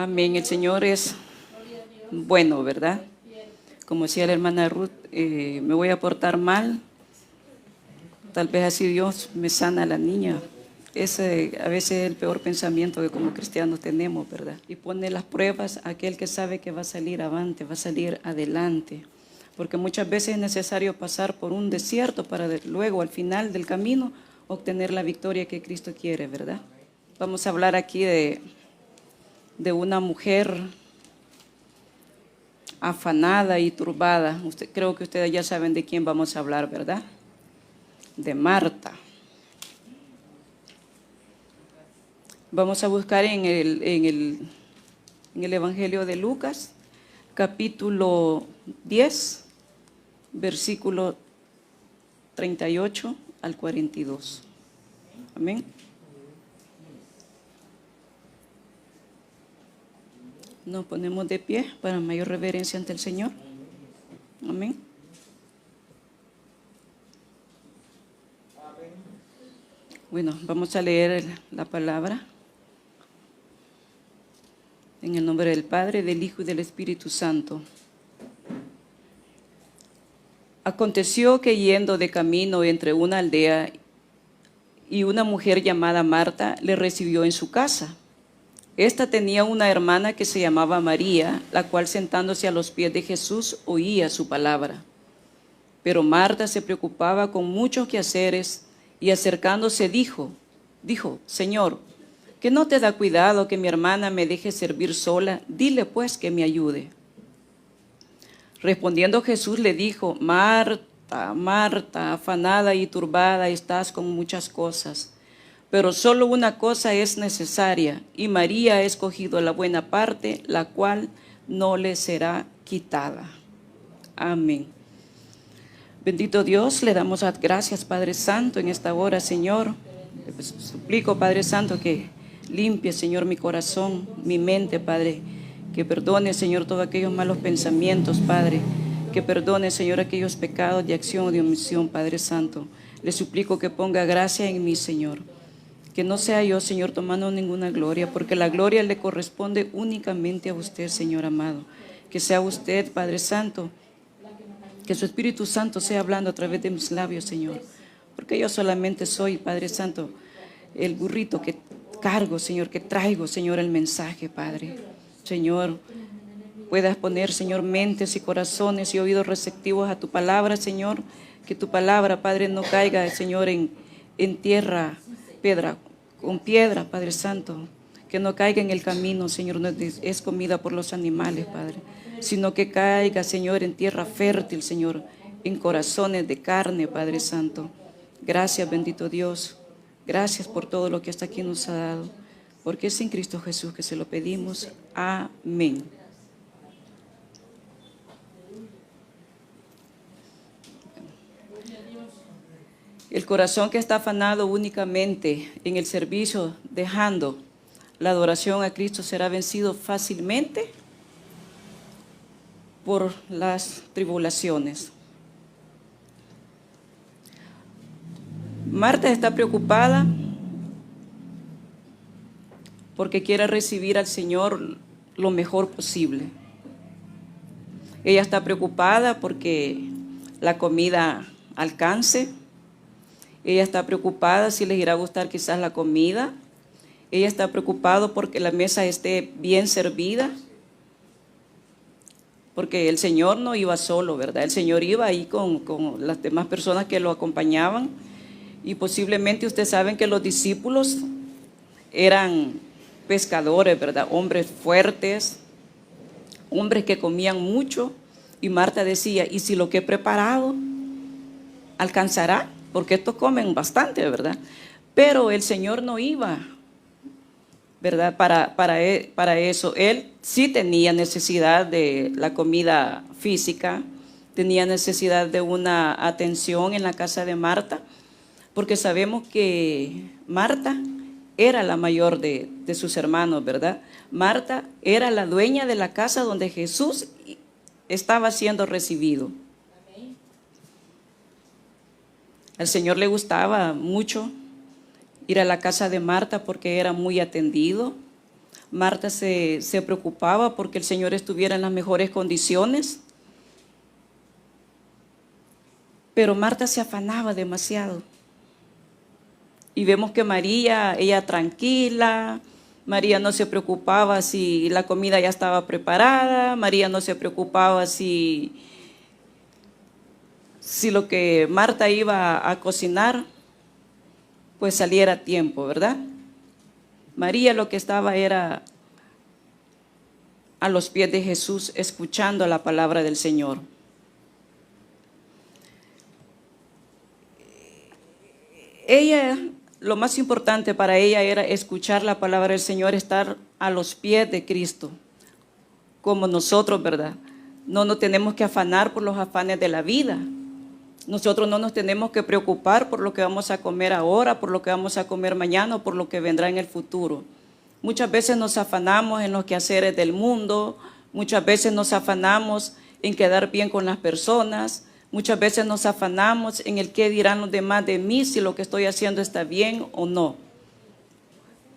Amén. El Señor es bueno, ¿verdad? Como decía la hermana Ruth, me voy a portar mal. Tal vez así Dios me sana a la niña. Ese a veces es el peor pensamiento que como cristianos tenemos, ¿verdad? Y pone las pruebas a aquel que sabe que va a salir avante, va a salir adelante. Porque muchas veces es necesario pasar por un desierto para luego al final del camino obtener la victoria que Cristo quiere, ¿verdad? Vamos a hablar aquí de una mujer afanada y turbada. Creo que ustedes ya saben de quién vamos a hablar, ¿verdad? De Marta. Vamos a buscar en el Evangelio de Lucas, capítulo 10, versículo 38 al 42. Amén. Nos ponemos de pie para mayor reverencia ante el Señor. Amén. Bueno, vamos a leer la palabra. En el nombre del Padre, del Hijo y del Espíritu Santo. Aconteció que yendo de camino entre una aldea y una mujer llamada Marta le recibió en su casa. Esta tenía una hermana que se llamaba María, la cual sentándose a los pies de Jesús oía su palabra. Pero Marta se preocupaba con muchos quehaceres y acercándose dijo, Señor, ¿que no te da cuidado que mi hermana me deje servir sola? Dile pues que me ayude. Respondiendo Jesús le dijo, Marta, Marta, afanada y turbada estás con muchas cosas, pero solo una cosa es necesaria, y María ha escogido la buena parte, la cual no le será quitada. Amén. Bendito Dios, le damos gracias, Padre Santo, en esta hora, Señor. Le suplico, Padre Santo, que limpie, Señor, mi corazón, mi mente, Padre. Que perdone, Señor, todos aquellos malos pensamientos, Padre. Que perdone, Señor, aquellos pecados de acción o de omisión, Padre Santo. Le suplico que ponga gracia en mí, Señor. Que no sea yo, Señor, tomando ninguna gloria, porque la gloria le corresponde únicamente a usted, Señor amado. Que sea usted, Padre Santo, que su Espíritu Santo sea hablando a través de mis labios, Señor. Porque yo solamente soy, Padre Santo, el burrito que cargo, Señor, que traigo, Señor, el mensaje, Padre. Señor, puedas poner, Señor, mentes y corazones y oídos receptivos a tu palabra, Señor. Que tu palabra, Padre, no caiga, Señor, en tierra, con piedra, Padre Santo. Que no caiga en el camino, Señor, no es comida por los animales, Padre. Sino que caiga, Señor, en tierra fértil, Señor, en corazones de carne, Padre Santo. Gracias, bendito Dios. Gracias por todo lo que hasta aquí nos ha dado. Porque es en Cristo Jesús que se lo pedimos. Amén. El corazón que está afanado únicamente en el servicio, dejando la adoración a Cristo, será vencido fácilmente por las tribulaciones. Marta está preocupada porque quiere recibir al Señor lo mejor posible. Ella está preocupada porque la comida alcance. Ella está preocupada si les irá a gustar quizás la comida. Ella está preocupada porque la mesa esté bien servida. Porque el Señor no iba solo, ¿verdad? El Señor iba ahí con las demás personas que lo acompañaban. Y posiblemente ustedes saben que los discípulos eran pescadores, ¿verdad? Hombres fuertes, hombres que comían mucho. Y Marta decía, ¿y si lo que he preparado alcanzará? Porque estos comen bastante, ¿verdad? Pero el Señor no iba, ¿verdad? Para eso. Él sí tenía necesidad de la comida física, tenía necesidad de una atención en la casa de Marta, porque sabemos que Marta era la mayor de sus hermanos, ¿verdad? Marta era la dueña de la casa donde Jesús estaba siendo recibido. Al Señor le gustaba mucho ir a la casa de Marta porque era muy atendido, Marta se preocupaba porque el Señor estuviera en las mejores condiciones, pero Marta se afanaba demasiado. Y vemos que María, ella tranquila, María no se preocupaba si la comida ya estaba preparada, María no se preocupaba si lo que Marta iba a cocinar, pues saliera a tiempo, ¿verdad? María lo que estaba era a los pies de Jesús, escuchando la palabra del Señor. Ella, lo más importante para ella era escuchar la palabra del Señor, estar a los pies de Cristo, como nosotros, ¿verdad? No nos tenemos que afanar por los afanes de la vida. Nosotros no nos tenemos que preocupar por lo que vamos a comer ahora, por lo que vamos a comer mañana o por lo que vendrá en el futuro. Muchas veces nos afanamos en los quehaceres del mundo, muchas veces nos afanamos en quedar bien con las personas, muchas veces nos afanamos en el qué dirán los demás de mí, si lo que estoy haciendo está bien o no.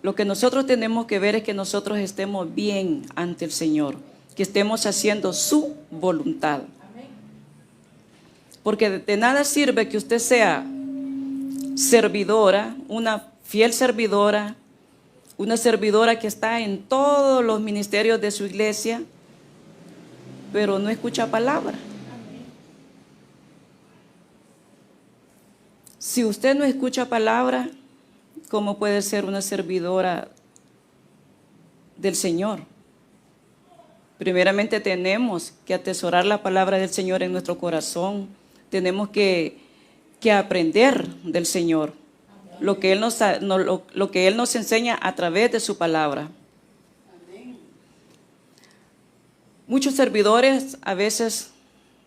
Lo que nosotros tenemos que ver es que nosotros estemos bien ante el Señor, que estemos haciendo su voluntad. Porque de nada sirve que usted sea servidora, una fiel servidora, una servidora que está en todos los ministerios de su iglesia, pero no escucha palabra. Si usted no escucha palabra, ¿cómo puede ser una servidora del Señor? Primeramente tenemos que atesorar la palabra del Señor en nuestro corazón. Tenemos que aprender del Señor lo que Él nos enseña a través de su palabra. Muchos servidores a veces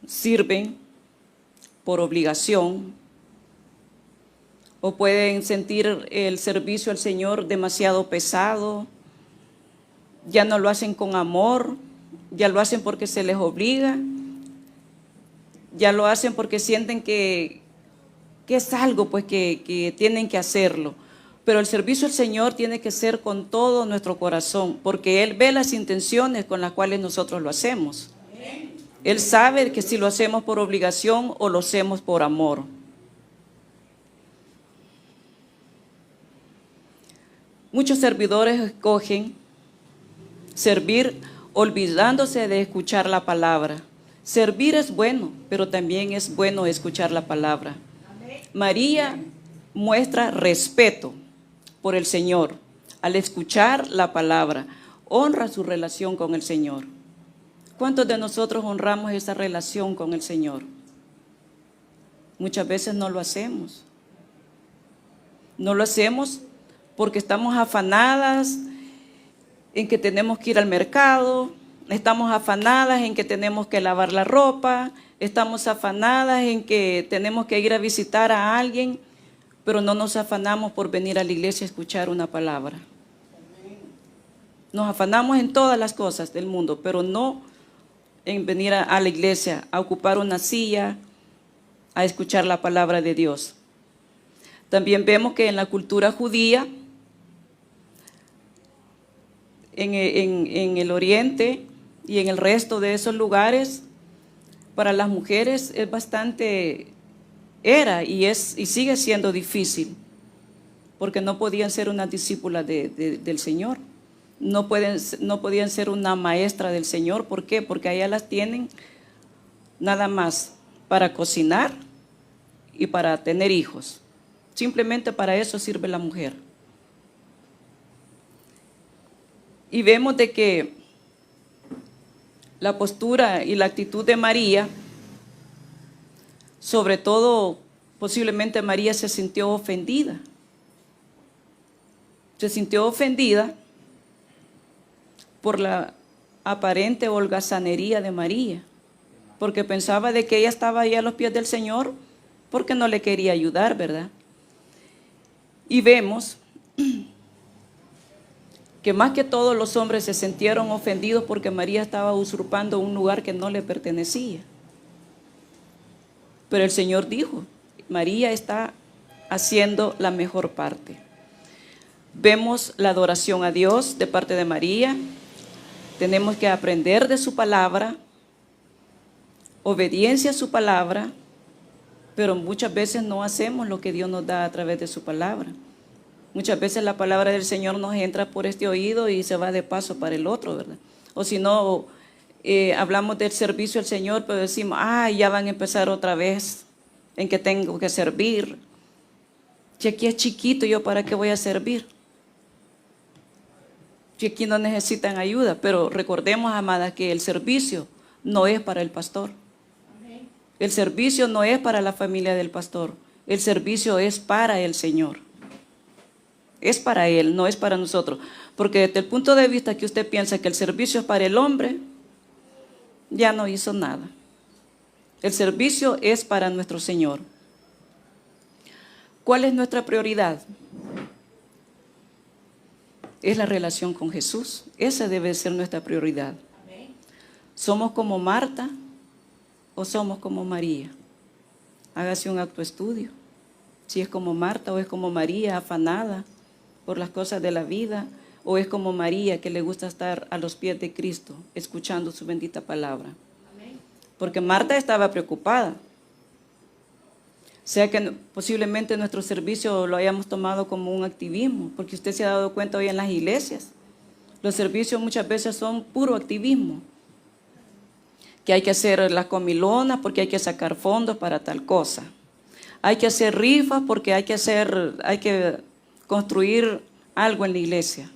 sirven por obligación o pueden sentir el servicio al Señor demasiado pesado, ya no lo hacen con amor, ya lo hacen porque se les obliga, ya lo hacen porque sienten que es algo pues que tienen que hacerlo. Pero el servicio al Señor tiene que ser con todo nuestro corazón, porque Él ve las intenciones con las cuales nosotros lo hacemos. Él sabe que si lo hacemos por obligación o lo hacemos por amor. Muchos servidores escogen servir olvidándose de escuchar la palabra. Servir es bueno, pero también es bueno escuchar la palabra. María muestra respeto por el Señor al escuchar la palabra, honra su relación con el Señor. ¿Cuántos de nosotros honramos esa relación con el Señor? Muchas veces no lo hacemos. No lo hacemos porque estamos afanadas en que tenemos que ir al mercado, estamos afanadas en que tenemos que lavar la ropa, estamos afanadas en que tenemos que ir a visitar a alguien, pero no nos afanamos por venir a la iglesia a escuchar una palabra. Nos afanamos en todas las cosas del mundo, pero no en venir a la iglesia, a ocupar una silla, a escuchar la palabra de Dios. También vemos que en la cultura judía, en el oriente y en el resto de esos lugares, para las mujeres es bastante, era y sigue siendo difícil, porque no podían ser unas discípulas del Señor, no podían ser una maestra del Señor. ¿Por qué? Porque allá las tienen nada más para cocinar y para tener hijos. Simplemente para eso sirve la mujer. Y vemos de que la postura y la actitud de María, sobre todo posiblemente María se sintió ofendida. Se sintió ofendida por la aparente holgazanería de María, porque pensaba de que ella estaba ahí a los pies del Señor porque no le quería ayudar, ¿verdad? Y vemos que más que todos los hombres se sintieron ofendidos porque María estaba usurpando un lugar que no le pertenecía. Pero el Señor dijo, María está haciendo la mejor parte. Vemos la adoración a Dios de parte de María. Tenemos que aprender de su palabra, obediencia a su palabra, pero muchas veces no hacemos lo que Dios nos da a través de su palabra. Muchas veces la palabra del Señor nos entra por este oído y se va de paso para el otro, ¿verdad? O si no, hablamos del servicio al Señor, pero decimos, ya van a empezar otra vez en que tengo que servir. Si aquí es chiquito, ¿yo para qué voy a servir? Si aquí no necesitan ayuda, pero recordemos, amadas, que el servicio no es para el pastor. El servicio no es para la familia del pastor. El servicio es para el Señor. Es para Él, no es para nosotros. Porque desde el punto de vista que usted piensa que el servicio es para el hombre, ya no hizo nada. El servicio es para nuestro Señor. ¿Cuál es nuestra prioridad? Es la relación con Jesús. Esa debe ser nuestra prioridad. ¿Somos como Marta o somos como María? Hágase un autoestudio. Si es como Marta o es como María, afanada por las cosas de la vida, o es como María, que le gusta estar a los pies de Cristo, escuchando su bendita palabra. Porque Marta estaba preocupada. O sea que posiblemente nuestro servicio lo hayamos tomado como un activismo, porque usted se ha dado cuenta hoy en las iglesias, los servicios muchas veces son puro activismo, que hay que hacer las comilonas porque hay que sacar fondos para tal cosa, hay que hacer rifas porque hay que construir algo en la iglesia.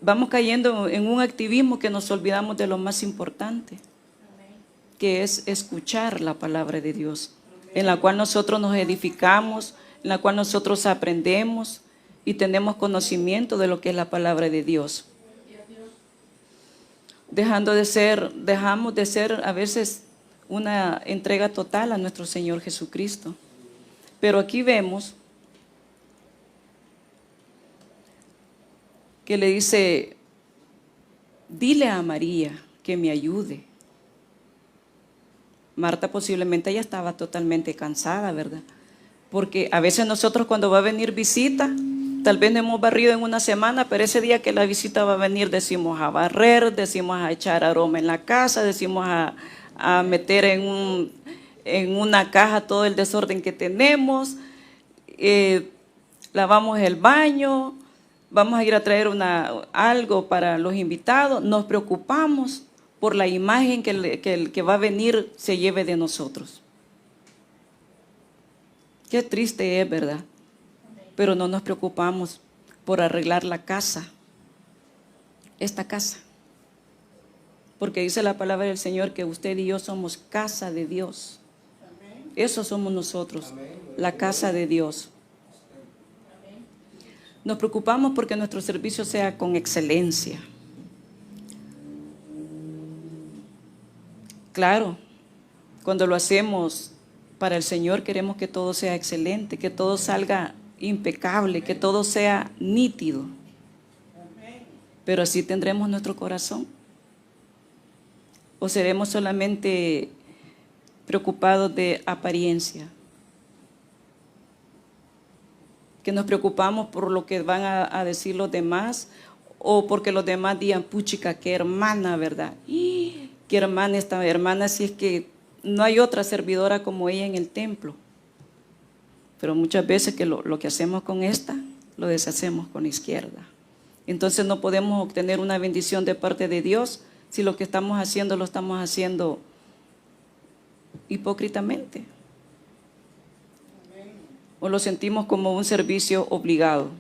Vamos cayendo en un activismo que nos olvidamos de lo más importante, que es escuchar la palabra de Dios, en la cual nosotros nos edificamos, en la cual nosotros aprendemos y tenemos conocimiento de lo que es la palabra de Dios. Dejamos de ser a veces una entrega total a nuestro Señor Jesucristo. Pero aquí vemos que le dice, dile a María que me ayude. Marta posiblemente ya estaba totalmente cansada, ¿verdad? Porque a veces nosotros cuando va a venir visita, tal vez no hemos barrido en una semana, pero ese día que la visita va a venir decimos a barrer, decimos a echar aroma en la casa, decimos a meter en una caja todo el desorden que tenemos, lavamos el baño, vamos a ir a traer algo para los invitados, nos preocupamos por la imagen que el que va a venir se lleve de nosotros. Qué triste es, ¿verdad? Pero no nos preocupamos por arreglar la casa, esta casa. Porque dice la palabra del Señor que usted y yo somos casa de Dios. Eso somos nosotros, la casa de Dios. Nos preocupamos porque nuestro servicio sea con excelencia. Claro, cuando lo hacemos para el Señor queremos que todo sea excelente, que todo salga impecable, que todo sea nítido. Pero así tendremos nuestro corazón. ¿O seremos solamente preocupados de apariencia? Que nos preocupamos por lo que van a decir los demás, o porque los demás digan, puchica, qué hermana, ¿verdad? Qué hermana esta hermana, si es que no hay otra servidora como ella en el templo. Pero muchas veces que lo que hacemos con esta, lo deshacemos con la izquierda. Entonces no podemos obtener una bendición de parte de Dios si lo que estamos haciendo lo estamos haciendo hipócritamente. O lo sentimos como un servicio obligado.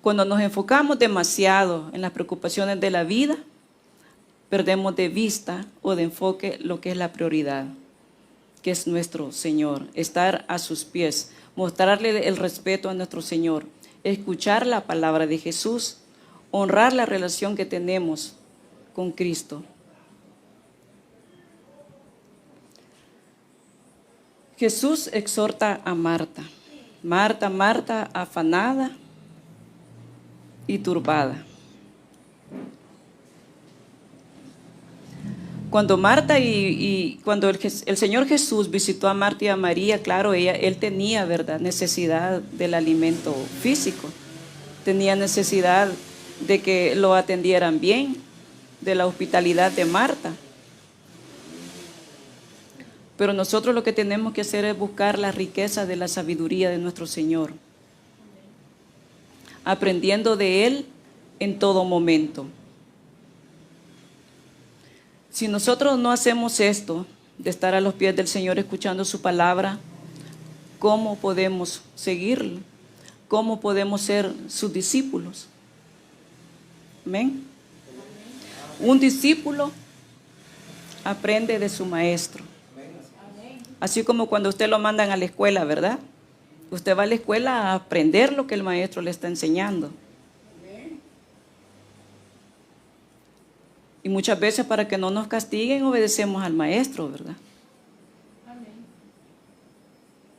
Cuando nos enfocamos demasiado en las preocupaciones de la vida, perdemos de vista o de enfoque lo que es la prioridad, que es nuestro Señor, estar a sus pies, mostrarle el respeto a nuestro Señor, escuchar la palabra de Jesús, honrar la relación que tenemos con Cristo. Jesús exhorta a Marta, Marta, Marta, afanada y turbada. Cuando Marta y cuando el Señor Jesús visitó a Marta y a María, claro, él tenía, ¿verdad?, necesidad del alimento físico, tenía necesidad de que lo atendieran bien, de la hospitalidad de Marta. Pero nosotros lo que tenemos que hacer es buscar la riqueza de la sabiduría de nuestro Señor, aprendiendo de Él en todo momento. Si nosotros no hacemos esto, de estar a los pies del Señor escuchando su palabra, ¿cómo podemos seguirlo? ¿Cómo podemos ser sus discípulos? Amén. Un discípulo aprende de su maestro. Así como cuando usted lo mandan a la escuela, ¿verdad? Usted va a la escuela a aprender lo que el maestro le está enseñando. Y muchas veces, para que no nos castiguen, obedecemos al maestro, ¿verdad?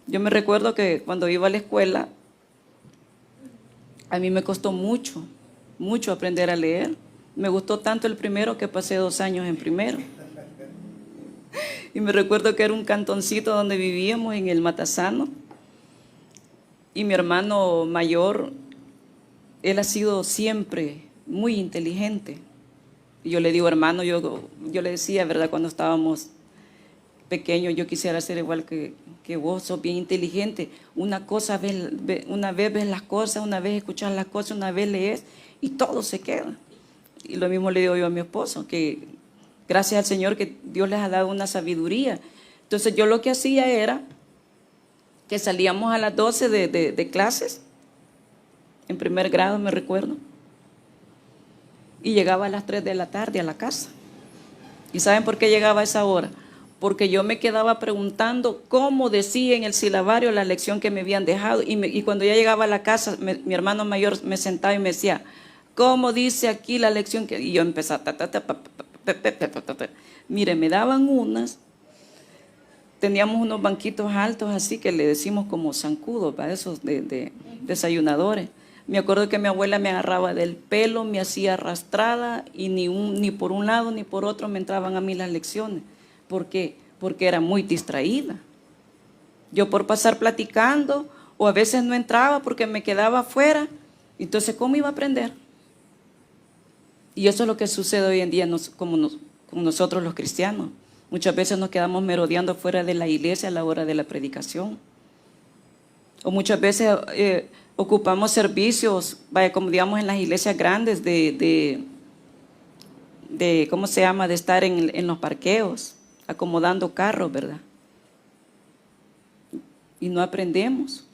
Yo me recuerdo que cuando iba a la escuela, a mí me costó mucho aprender a leer. Me gustó tanto el primero que pasé 2 años en primero. Y me recuerdo que era un cantoncito donde vivíamos, en el Matasano. Y mi hermano mayor, él ha sido siempre muy inteligente. Y yo le digo, hermano, yo le decía, ¿verdad?, cuando estábamos pequeños, yo quisiera ser igual que vos, sos bien inteligente. Una vez ves las cosas, una vez escuchas las cosas, una vez lees y todo se queda. Y lo mismo le digo yo a mi esposo, que gracias al Señor que Dios les ha dado una sabiduría. Entonces yo lo que hacía era que salíamos a las 12 de clases, en primer grado me recuerdo, y llegaba a las 3 de la tarde a la casa. ¿Y saben por qué llegaba a esa hora? Porque yo me quedaba preguntando cómo decía en el silabario la lección que me habían dejado. Y cuando ya llegaba a la casa, mi hermano mayor me sentaba y me decía, ¿cómo dice aquí la lección? Y yo empezaba, mire, me daban unas, teníamos unos banquitos altos así que le decimos como zancudos, para esos de desayunadores. Me acuerdo que mi abuela me agarraba del pelo, me hacía arrastrada y ni por un lado ni por otro me entraban a mí las lecciones. ¿Por qué? Porque era muy distraída. Yo por pasar platicando, o a veces no entraba porque me quedaba afuera. Entonces, ¿cómo iba a aprender? Y eso es lo que sucede hoy en día como nosotros los cristianos. Muchas veces nos quedamos merodeando fuera de la iglesia a la hora de la predicación. O muchas veces ocupamos servicios, como digamos en las iglesias grandes, de ¿cómo se llama?, de estar en los parqueos, acomodando carros, ¿verdad? Y no aprendemos.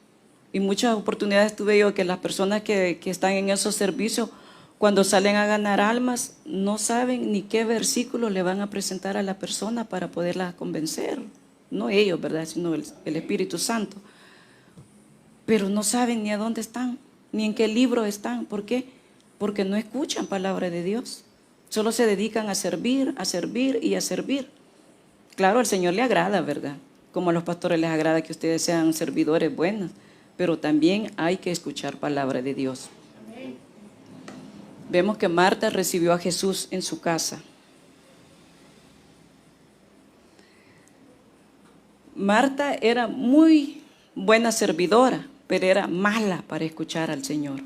Y muchas oportunidades tuve yo que las personas que están en esos servicios, cuando salen a ganar almas, no saben ni qué versículo le van a presentar a la persona para poderla convencer. No ellos, ¿verdad?, sino el Espíritu Santo. Pero no saben ni a dónde están, ni en qué libro están. ¿Por qué? Porque no escuchan palabra de Dios. Solo se dedican a servir y a servir. Claro, al Señor le agrada, ¿verdad? Como a los pastores les agrada que ustedes sean servidores buenos, pero también hay que escuchar palabra de Dios. Amén. Vemos que Marta recibió a Jesús en su casa. Marta era muy buena servidora, pero era mala para escuchar al Señor.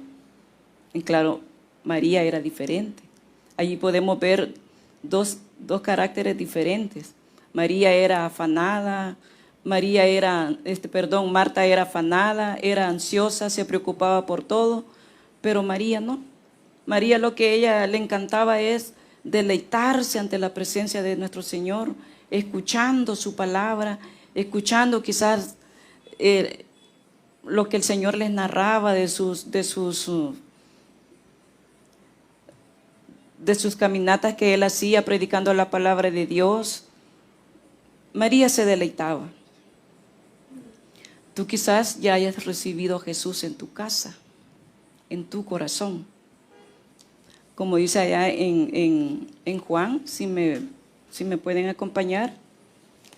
Y claro, María era diferente. Allí podemos ver dos caracteres diferentes. María era afanada, Marta era afanada, era ansiosa, se preocupaba por todo, pero María no. María, lo que a ella le encantaba es deleitarse ante la presencia de nuestro Señor, escuchando su palabra, escuchando quizás lo que el Señor les narraba de sus caminatas que él hacía predicando la palabra de Dios. María se deleitaba. Tú quizás ya hayas recibido a Jesús en tu casa, en tu corazón. Como dice allá en Juan, si me pueden acompañar,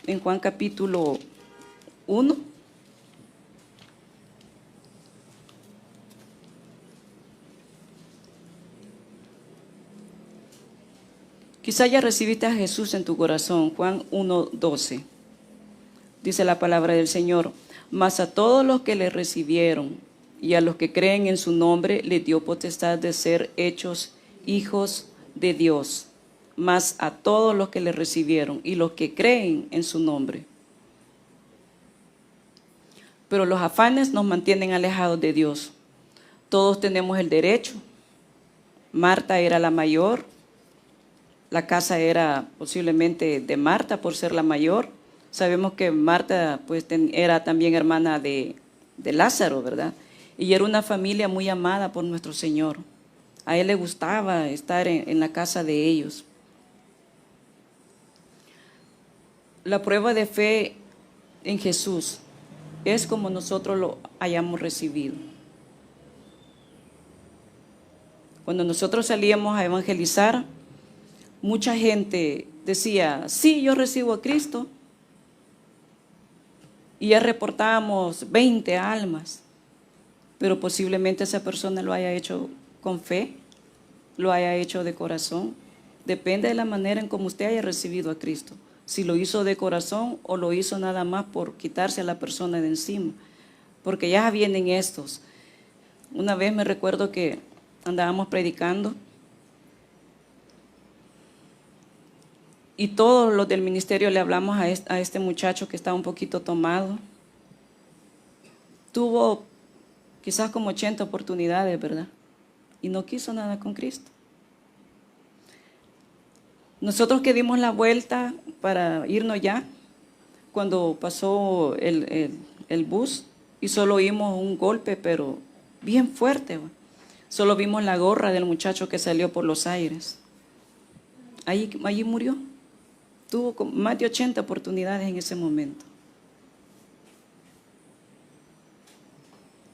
en Juan capítulo 1. Quizá ya recibiste a Jesús en tu corazón. Juan 1:12. Dice la palabra del Señor: mas a todos los que le recibieron y a los que creen en su nombre, les dio potestad de ser hechos hijos de Dios. Mas a todos los que le recibieron y los que creen en su nombre. Pero los afanes nos mantienen alejados de Dios. Todos tenemos el derecho. Marta era la mayor. La casa era posiblemente de Marta por ser la mayor. Sabemos que Marta pues, era también hermana de Lázaro, ¿verdad? Y era una familia muy amada por nuestro Señor. A Él le gustaba estar en la casa de ellos. La prueba de fe en Jesús es como nosotros lo hayamos recibido. Cuando nosotros salíamos a evangelizar, mucha gente decía: sí, yo recibo a Cristo. Y ya reportábamos 20 almas, pero posiblemente esa persona lo haya hecho con fe, lo haya hecho de corazón. Depende de la manera en cómo usted haya recibido a Cristo. Si lo hizo de corazón o lo hizo nada más por quitarse a la persona de encima. Porque ya vienen estos. Una vez me recuerdo que andábamos predicando y todos los del ministerio le hablamos a este muchacho que estaba un poquito tomado. Tuvo quizás como 80 oportunidades, ¿verdad? Y no quiso nada con Cristo. Nosotros que dimos la vuelta para irnos ya, cuando pasó el bus, y solo oímos un golpe, pero bien fuerte. Solo vimos la gorra del muchacho que salió por los aires. Allí murió. Tuvo más de 80 oportunidades en ese momento.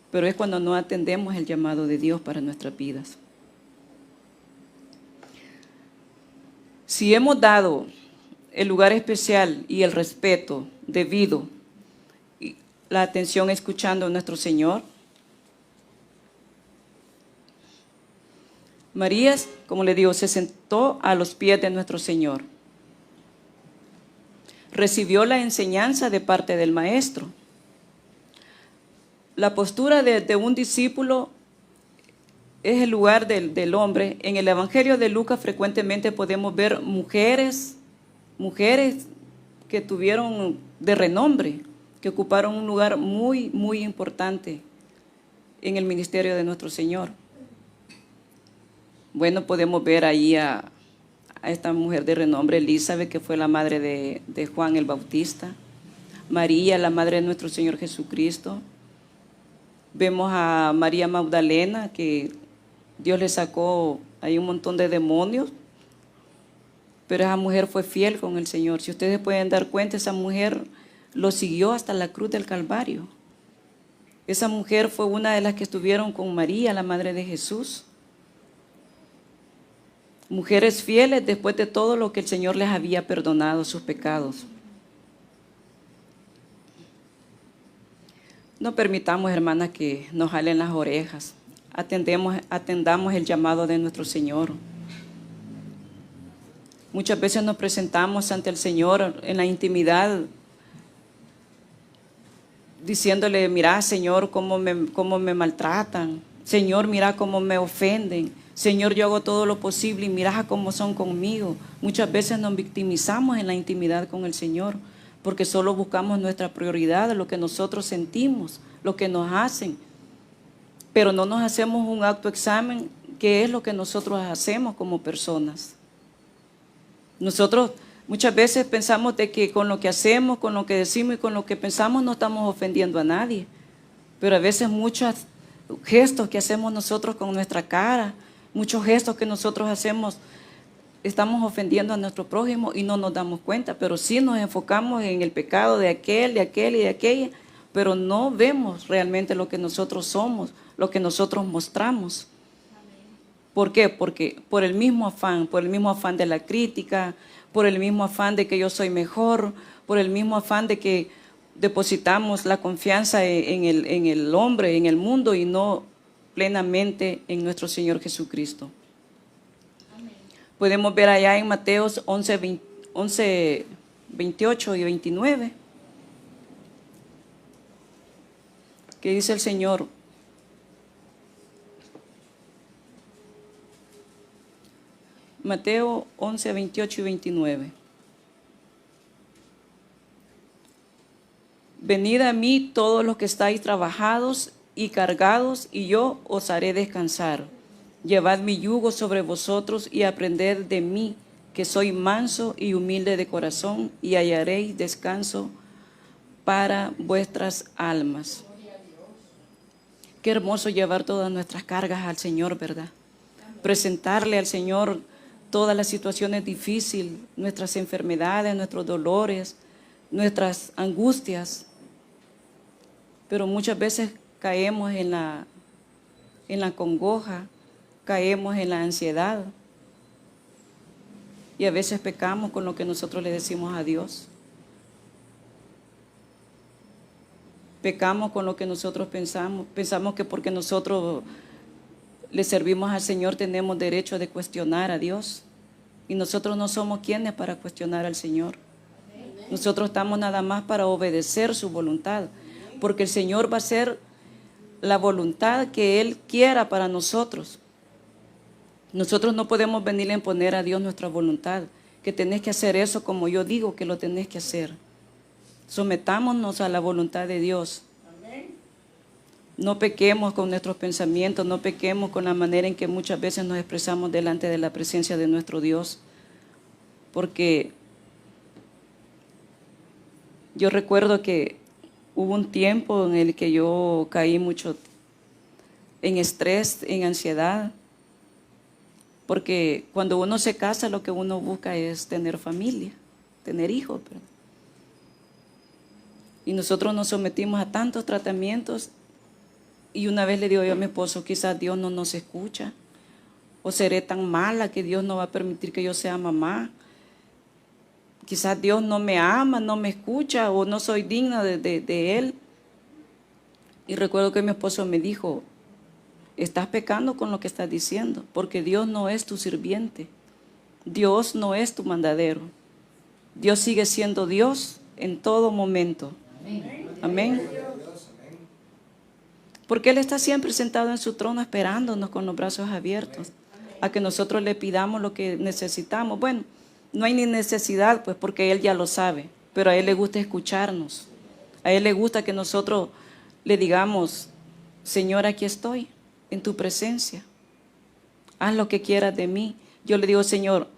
Pero es cuando no atendemos el llamado de Dios para nuestras vidas. Si hemos dado el lugar especial y el respeto debido, y la atención escuchando a nuestro Señor, María, como le digo, se sentó a los pies de nuestro Señor. Recibió la enseñanza de parte del Maestro. La postura de un discípulo es el lugar del hombre. En el Evangelio de Lucas frecuentemente podemos ver mujeres que tuvieron de renombre, que ocuparon un lugar muy, muy importante en el ministerio de nuestro Señor. Bueno, podemos ver ahí a esta mujer de renombre, Elizabeth, que fue la madre de Juan el Bautista. María, la madre de nuestro Señor Jesucristo. Vemos a María Magdalena, que Dios le sacó ahí un montón de demonios, pero esa mujer fue fiel con el Señor. Si ustedes pueden dar cuenta, esa mujer lo siguió hasta la cruz del Calvario. Esa mujer fue una de las que estuvieron con María, la madre de Jesús. Mujeres fieles después de todo lo que el Señor les había perdonado sus pecados. No permitamos, hermanas, que nos jalen las orejas. Atendamos el llamado de nuestro Señor. Muchas veces nos presentamos ante el Señor en la intimidad, diciéndole: mira, Señor, cómo me maltratan. Señor, mira cómo me ofenden. Señor, yo hago todo lo posible y mira cómo son conmigo. Muchas veces nos victimizamos en la intimidad con el Señor, porque solo buscamos nuestra prioridad, lo que nosotros sentimos, lo que nos hacen. Pero no nos hacemos un autoexamen, qué es lo que nosotros hacemos como personas. Nosotros muchas veces pensamos de que con lo que hacemos, con lo que decimos y con lo que pensamos no estamos ofendiendo a nadie. Pero a veces muchos gestos que hacemos nosotros con nuestra cara, muchos gestos que nosotros hacemos, estamos ofendiendo a nuestro prójimo y no nos damos cuenta, pero sí nos enfocamos en el pecado de aquel y de aquella, pero no vemos realmente lo que nosotros somos, lo que nosotros mostramos. ¿Por qué? Porque por el mismo afán de la crítica, por el mismo afán de que yo soy mejor, por el mismo afán de que depositamos la confianza en el hombre, en el mundo y no plenamente en nuestro Señor Jesucristo. Podemos ver allá en Mateos 11, 28 y 29. ¿Qué dice el Señor? Mateo 11, 28 y 29. Venid a mí todos los que estáis trabajados y cargados, y yo os haré descansar. Llevad mi yugo sobre vosotros y aprended de mí, que soy manso y humilde de corazón, y hallaréis descanso para vuestras almas. Qué hermoso llevar todas nuestras cargas al Señor, ¿verdad? Presentarle al Señor todas las situaciones difíciles, nuestras enfermedades, nuestros dolores, nuestras angustias. Pero muchas veces caemos en la congoja, caemos en la ansiedad. Y a veces pecamos con lo que nosotros le decimos a Dios. Pecamos con lo que nosotros pensamos. Pensamos que porque nosotros le servimos al Señor tenemos derecho de cuestionar a Dios. Y nosotros no somos quienes para cuestionar al Señor. Nosotros estamos nada más para obedecer su voluntad. Porque el Señor va a hacer la voluntad que Él quiera para nosotros. Nosotros no podemos venir a imponer a Dios nuestra voluntad, que tenés que hacer eso como yo digo que lo tenés que hacer. Sometámonos a la voluntad de Dios. No pequemos con nuestros pensamientos, no pequemos con la manera en que muchas veces nos expresamos delante de la presencia de nuestro Dios. Porque yo recuerdo que hubo un tiempo en el que yo caí mucho en estrés, en ansiedad. Porque cuando uno se casa, lo que uno busca es tener familia, tener hijos, ¿verdad? Y nosotros nos sometimos a tantos tratamientos. Y una vez le digo yo a mi esposo, quizás Dios no nos escucha. O seré tan mala que Dios no va a permitir que yo sea mamá. Quizás Dios no me ama, no me escucha, o no soy digna de Él. Y recuerdo que mi esposo me dijo, estás pecando con lo que estás diciendo, porque Dios no es tu sirviente. Dios no es tu mandadero. Dios sigue siendo Dios en todo momento. Amén. Porque Él está siempre sentado en su trono esperándonos con los brazos abiertos a que nosotros le pidamos lo que necesitamos. Bueno, no hay ni necesidad, pues, porque Él ya lo sabe, pero a Él le gusta escucharnos. A Él le gusta que nosotros le digamos, Señor, aquí estoy, en tu presencia. Haz lo que quieras de mí. Yo le digo, Señor,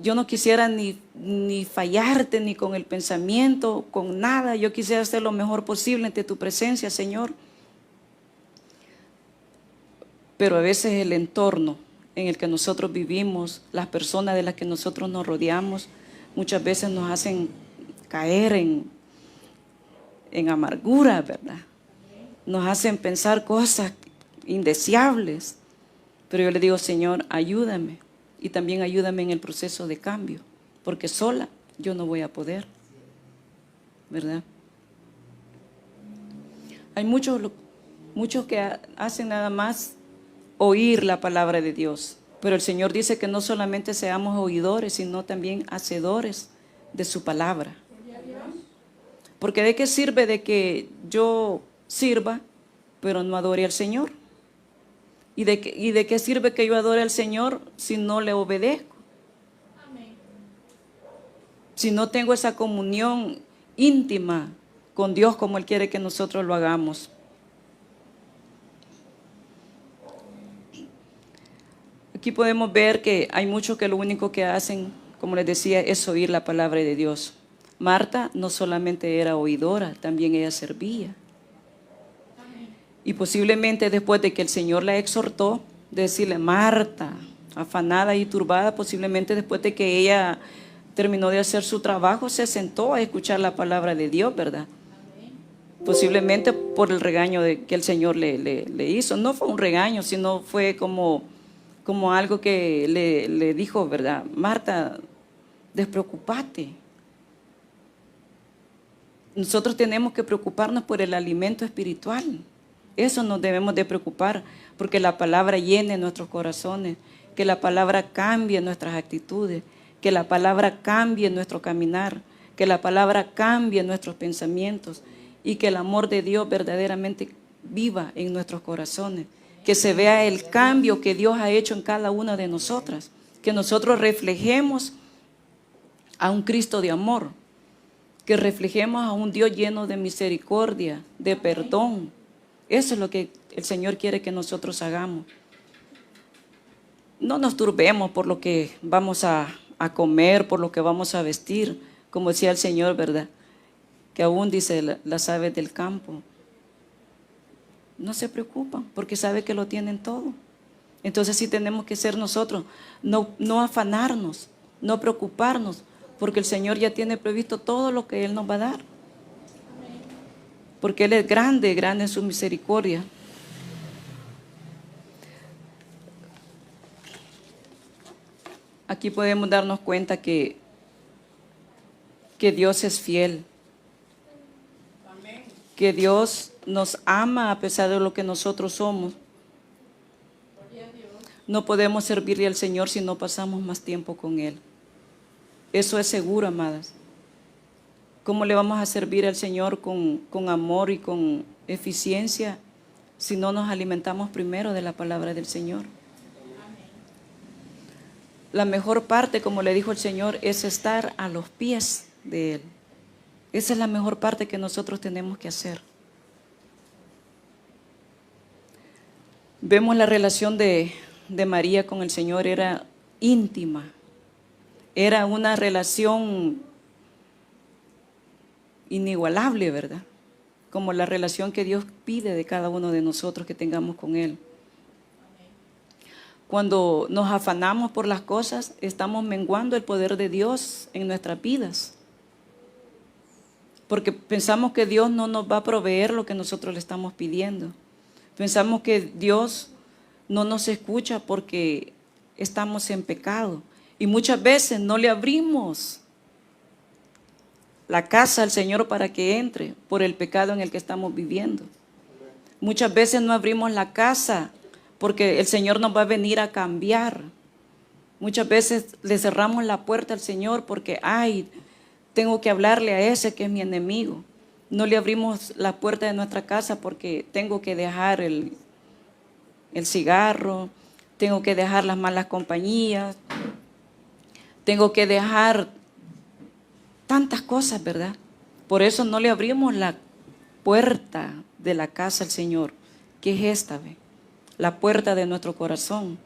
yo no quisiera ni fallarte, ni con el pensamiento, con nada. Yo quisiera hacer lo mejor posible ante tu presencia, Señor. Pero a veces el entorno en el que nosotros vivimos, las personas de las que nosotros nos rodeamos, muchas veces nos hacen caer en amargura, ¿verdad? Nos hacen pensar cosas indeseables. Pero yo le digo, Señor, ayúdame. Y también ayúdame en el proceso de cambio, porque sola yo no voy a poder, ¿verdad? Hay muchos que hacen nada más oír la palabra de Dios, pero el Señor dice que no solamente seamos oidores, sino también hacedores de su palabra. Porque ¿de qué sirve de que yo sirva, pero no adore al Señor? ¿Y de qué sirve que yo adore al Señor si no le obedezco? Amén. Si no tengo esa comunión íntima con Dios como Él quiere que nosotros lo hagamos. Aquí podemos ver que hay muchos que lo único que hacen, como les decía, es oír la palabra de Dios. Marta no solamente era oidora, también ella servía. Y posiblemente después de que el Señor la exhortó, de decirle, Marta, afanada y turbada, posiblemente después de que ella terminó de hacer su trabajo, se sentó a escuchar la palabra de Dios, ¿verdad? Posiblemente por el regaño que el Señor le hizo. No fue un regaño, sino fue como algo que le dijo, ¿verdad? Marta, despreocúpate. Nosotros tenemos que preocuparnos por el alimento espiritual. Eso nos debemos de preocupar, porque la palabra llena nuestros corazones. que la palabra cambie nuestras actitudes, que la palabra cambie nuestro caminar, que la palabra cambie nuestros pensamientos y que el amor de Dios verdaderamente viva en nuestros corazones, que se vea el cambio que Dios ha hecho en cada una de nosotras, que nosotros reflejemos a un Cristo de amor, que reflejemos a un Dios lleno de misericordia, de perdón. Eso es lo que el Señor quiere que nosotros hagamos. No nos turbemos por lo que vamos a comer, por lo que vamos a vestir, como decía el Señor, ¿verdad? Que aún dice las aves del campo. No se preocupan porque sabe que lo tienen todo. Entonces sí tenemos que ser nosotros, no afanarnos, no preocuparnos, porque el Señor ya tiene previsto todo lo que Él nos va a dar. Porque Él es grande, grande en su misericordia. Aquí podemos darnos cuenta que Dios es fiel. Que Dios nos ama a pesar de lo que nosotros somos. No podemos servirle al Señor si no pasamos más tiempo con Él. Eso es seguro, amadas. ¿Cómo le vamos a servir al Señor con amor y con eficiencia si no nos alimentamos primero de la palabra del Señor? La mejor parte, como le dijo el Señor, es estar a los pies de Él. Esa es la mejor parte que nosotros tenemos que hacer. Vemos la relación de María con el Señor, era íntima. Era una relación inigualable, ¿verdad? Como la relación que Dios pide de cada uno de nosotros que tengamos con Él. Cuando nos afanamos por las cosas, estamos menguando el poder de Dios en nuestras vidas. Porque pensamos que Dios no nos va a proveer lo que nosotros le estamos pidiendo. Pensamos que Dios no nos escucha porque estamos en pecado. Y muchas veces no le abrimos la casa al Señor para que entre por el pecado en el que estamos viviendo. Muchas veces no abrimos la casa porque el Señor nos va a venir a cambiar. Muchas veces le cerramos la puerta al Señor porque, tengo que hablarle a ese que es mi enemigo. No le abrimos la puerta de nuestra casa porque tengo que dejar el cigarro, tengo que dejar las malas compañías, tengo que dejar tantas cosas, ¿verdad? Por eso no le abrimos la puerta de la casa al Señor, que es esta, ¿ve? La puerta de nuestro corazón.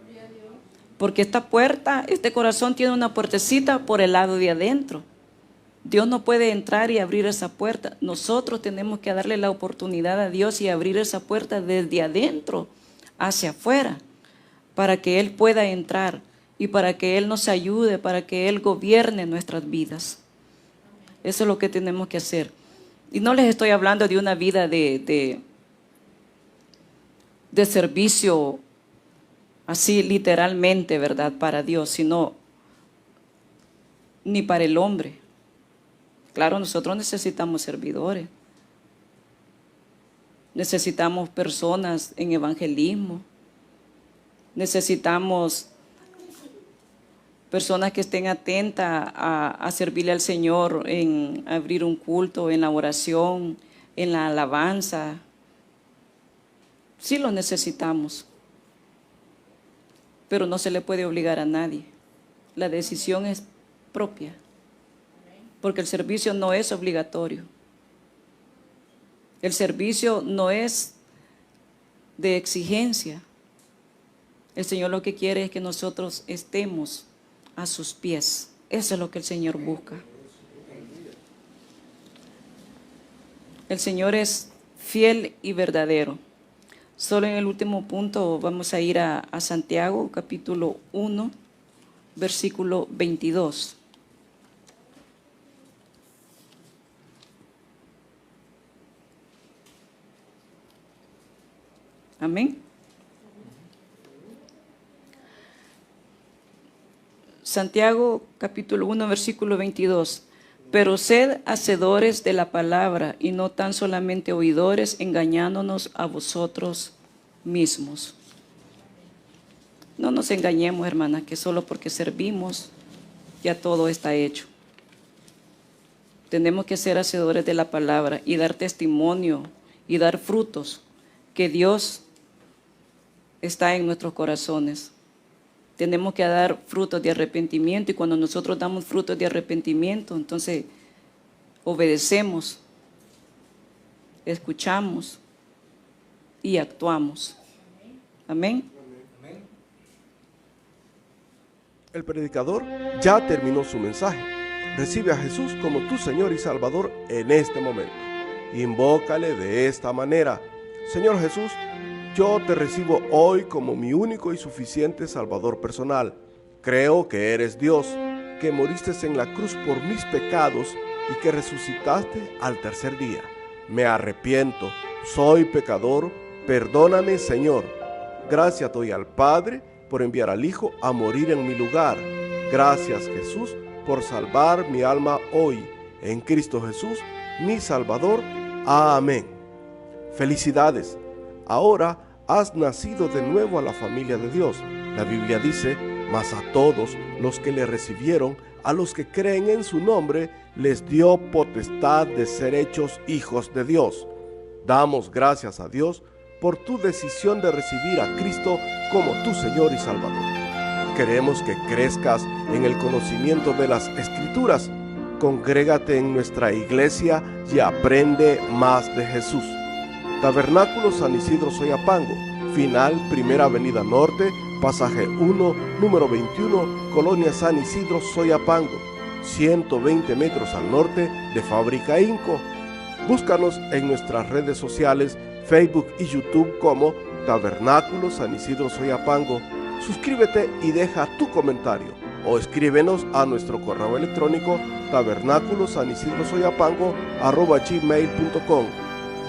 Porque esta puerta, este corazón tiene una puertecita por el lado de adentro. Dios no puede entrar y abrir esa puerta. Nosotros tenemos que darle la oportunidad a Dios y abrir esa puerta desde adentro hacia afuera, para que Él pueda entrar y para que Él nos ayude, para que Él gobierne nuestras vidas. Eso es lo que tenemos que hacer. Y no les estoy hablando de una vida de servicio así literalmente, ¿verdad?, para Dios, sino ni para el hombre. Claro, nosotros necesitamos servidores. Necesitamos personas en evangelismo. Necesitamos personas que estén atentas a servirle al Señor en abrir un culto, en la oración, en la alabanza. Sí lo necesitamos, pero no se le puede obligar a nadie. La decisión es propia, porque el servicio no es obligatorio. El servicio no es de exigencia. El Señor lo que quiere es que nosotros estemos a sus pies. Eso es lo que el Señor busca. El Señor es fiel y verdadero. Solo en el último punto vamos a ir a Santiago, capítulo 1, versículo 22. Amén. Santiago capítulo 1 versículo 22. Pero sed hacedores de la palabra y no tan solamente oidores, engañándonos a vosotros mismos. No nos engañemos, hermanas, que solo porque servimos ya todo está hecho. Tenemos que ser hacedores de la palabra y dar testimonio y dar frutos, que Dios está en nuestros corazones. Tenemos que dar frutos de arrepentimiento, y cuando nosotros damos frutos de arrepentimiento, entonces obedecemos, escuchamos y actuamos. Amén. El predicador ya terminó su mensaje. Recibe a Jesús como tu Señor y Salvador en este momento. Invócale de esta manera: Señor Jesús, yo te recibo hoy como mi único y suficiente Salvador personal. Creo que eres Dios, que moriste en la cruz por mis pecados y que resucitaste al tercer día. Me arrepiento, soy pecador, perdóname, Señor. Gracias doy al Padre por enviar al Hijo a morir en mi lugar. Gracias, Jesús, por salvar mi alma hoy. En Cristo Jesús, mi Salvador. Amén. Felicidades. Ahora has nacido de nuevo a la familia de Dios. La Biblia dice: mas a todos los que le recibieron, a los que creen en su nombre, les dio potestad de ser hechos hijos de Dios. Damos gracias a Dios por tu decisión de recibir a Cristo como tu Señor y Salvador. Queremos que crezcas en el conocimiento de las Escrituras. Congrégate en nuestra iglesia y aprende más de Jesús. Tabernáculo San Isidro Soyapango, final Primera Avenida Norte, pasaje 1, número 21, Colonia San Isidro Soyapango, 120 metros al norte de Fábrica Inco. Búscanos en nuestras redes sociales, Facebook y YouTube como Tabernáculo San Isidro Soyapango. Suscríbete y deja tu comentario, o escríbenos a nuestro correo electrónico tabernáculosanisidrosoyapango@gmail.com.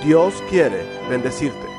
Dios quiere bendecirte.